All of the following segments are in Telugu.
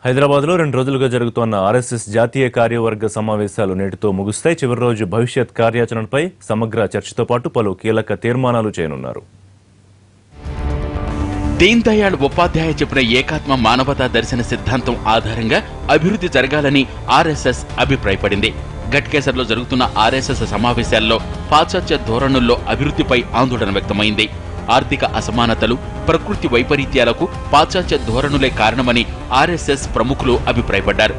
హైదరాబాద్లో 2 రోజులుగా జరుగుతున్న ఆర్ఎస్ఎస్ జాతీయ కార్యవర్గ సమావేశాలు నేటితో ముగుస్తాయి. చివరి రోజు భవిష్యత్ కార్యాచరణపై సమగ్ర చర్చతో పాటు పలు కీలక తీర్మానాలు చేయనున్నారు. దీన్ దయాళ్ ఉపాధ్యాయ చెప్పిన ఏకాత్మ మానవతా దర్శన సిద్ధాంతం ఆధారంగా అభివృద్ధి జరగాలని ఆర్ఎస్ఎస్ అభిప్రాయపడింది. ఘట్కేసర్లో జరుగుతున్న ఆర్ఎస్ఎస్ సమావేశాల్లో పాశ్చాత్య ధోరణుల్లో అభివృద్ధిపై ఆందోళన వ్యక్తమైంది. ఆర్థిక అసమానతలు, ప్రకృతి వైపరీత్యాలకు పాశ్చాత్య ధోరణులే కారణమని ఆర్ఎస్ఎస్ ప్రముఖులు అభిప్రాయపడ్డారు.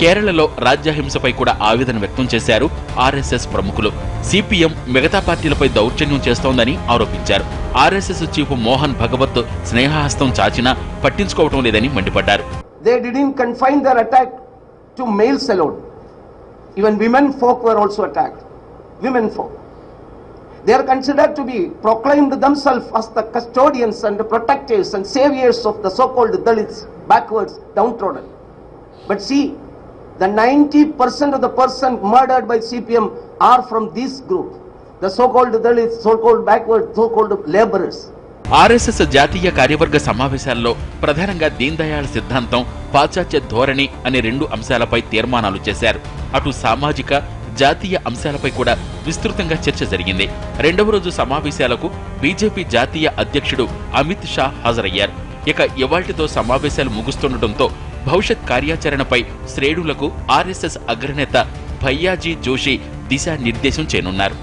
కేరళలో రాజ్యహింసపై కూడా ఆవేదన వ్యక్తం చేశారు ఆర్ఎస్ఎస్ ప్రముఖులు. సిపిఎం మిగతా పార్టీలపై దౌర్జన్యం చేస్తోందని ఆరోపించారు. ఆర్ఎస్ఎస్ చీఫ్ మోహన్ భగవత్ స్నేహహస్తం చాచినా పట్టించుకోవటం లేదని మండిపడ్డారు. Even women folk were also attacked. Women folk. They are considered to be proclaimed themselves as the custodians and the protectors and saviors of the so-called Dalits, backwards, downtrodden. But see, the 90% of the person murdered by CPM are from this group. The so-called Dalits, so-called backward, so-called laborers. RSS జాతీయ కార్యవర్గ సమావేశాల్లో ప్రధానంగా దీన్ దయాళ్ సిద్ధాంతం, పాశ్చాత్య ధోరణి అనే 2 అంశాలపై తీర్మానాలు చేశారు. అటు సామాజిక, జాతీయ అంశాలపై కూడా విస్తృతంగా చర్చ జరిగింది. 2వ రోజు సమావేశాలకు బీజేపీ జాతీయ అధ్యక్షుడు అమిత్ షా హాజరయ్యారు. ఇక ఇవాళ్టితో సమావేశాలు ముగుస్తుండటంతో భవిష్యత్ కార్యాచరణపై శ్రేణులకు ఆర్ఎస్ఎస్ అగ్రనేత భయ్యాజీ జోషి దిశానిర్దేశం చేయనున్నారు.